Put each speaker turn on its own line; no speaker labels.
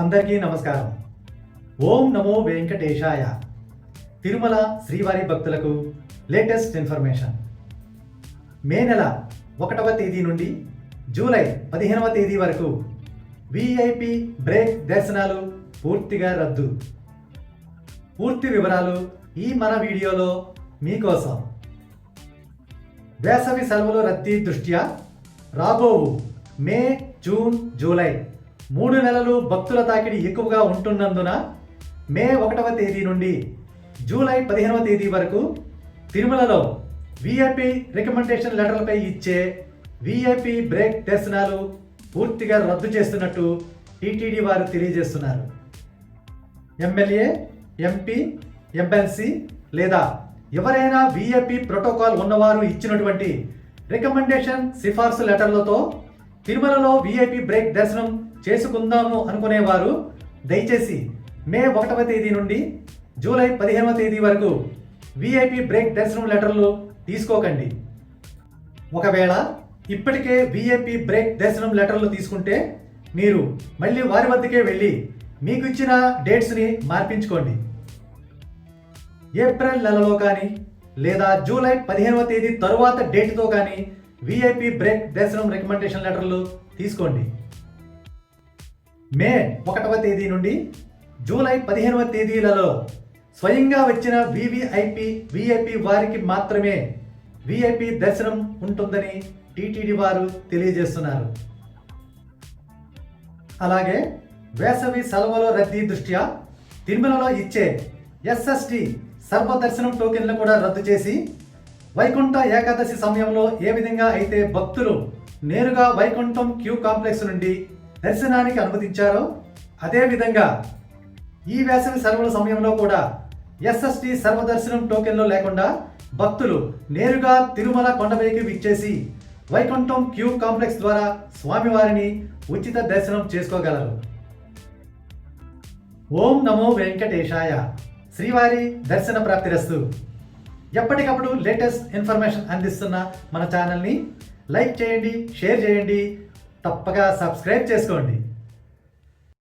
అందరికీ నమస్కారం. ఓం నమో వెంకటేశాయ. తిరుమల శ్రీవారి భక్తులకు లేటెస్ట్ ఇన్ఫర్మేషన్. మే నెల 1వ తేదీ నుండి జూలై 15వ తేదీ వరకు విఐపి బ్రేక్ దర్శనాలు పూర్తిగా రద్దు. పూర్తి వివరాలు ఈ మన వీడియోలో మీకోసం. వేసవి సెలవుల రద్దీ దృష్ట్యా రాబోవు మే, జూన్, జూలై 3 నెలలు భక్తుల తాకిడి ఎక్కువగా ఉంటున్నందున మే 1వ తేదీ నుండి జూలై 15వ తేదీ వరకు తిరుమలలో విఐపి రికమెండేషన్ లెటర్లపై ఇచ్చే విఐపి బ్రేక్ దర్శనాలు పూర్తిగా రద్దు చేస్తున్నట్టు టీటీడీ వారు తెలియజేస్తున్నారు. ఎమ్మెల్యే, ఎంపీ, ఎమ్మెల్సీ లేదా ఎవరైనా విఐపి ప్రోటోకాల్ ఉన్నవారు ఇచ్చినటువంటి రికమెండేషన్ సిఫార్సు లెటర్లతో తిరుమలలో విఐపి బ్రేక్ దర్శనం చేసుకుందాము అనుకునేవారు దయచేసి మే 1వ తేదీ నుండి జూలై 15వ తేదీ వరకు విఐపి బ్రేక్ దర్శనం లెటర్లు తీసుకోకండి. ఒకవేళ ఇప్పటికే విఐపి బ్రేక్ దర్శనం లెటర్లు తీసుకుంటే మీరు మళ్ళీ వారి వద్దకే వెళ్ళి మీకు ఇచ్చిన డేట్స్ని మార్పించుకోండి. ఏప్రిల్ నెలలో కానీ లేదా జూలై 15వ తేదీ తరువాత డేట్తో కానీ విఐపి బ్రేక్ దర్శనం రికమెండేషన్ లెటర్లు తీసుకోండి. మే 1వ తేదీ నుండి జూలై 15వ తేదీలలో స్వయంగా వచ్చిన విఐపి వారికి మాత్రమే విఐపి దర్శనం ఉంటుందని టీటీడీ వారు తెలియజేస్తున్నారు. అలాగే వేసవి సెలవుల రద్దీ దృష్ట్యా తిరుమలలో ఇచ్చే ఎస్ఎస్టి సర్వదర్శనం టోకెన్లు కూడా రద్దు చేసి వైకుంఠ ఏకాదశి సమయంలో ఏ విధంగా అయితే భక్తులు నేరుగా వైకుంఠం క్యూ కాంప్లెక్స్ నుండి దర్శనానికి అనుమతించారో అదేవిధంగా ఈ వేసవి సెలవుల సమయంలో కూడా ఎస్ఎస్టి సర్వదర్శనం టోకెన్లు లేకుండా భక్తులు నేరుగా తిరుమల కొండపైకి విచ్చేసి వైకుంఠం క్యూ కాంప్లెక్స్ ద్వారా స్వామివారిని ఉచిత దర్శనం చేసుకోగలరు. ఓం నమో వెంకటేశాయ. శ్రీవారి దర్శన ప్రాప్తిరస్తు. ఎప్పటికప్పుడు లేటెస్ట్ ఇన్ఫర్మేషన్ అందిస్తున్న మన ఛానల్ని లైక్ చేయండి, షేర్ చేయండి, తప్పగా సబ్స్క్రైబ్ చేసుకోండి.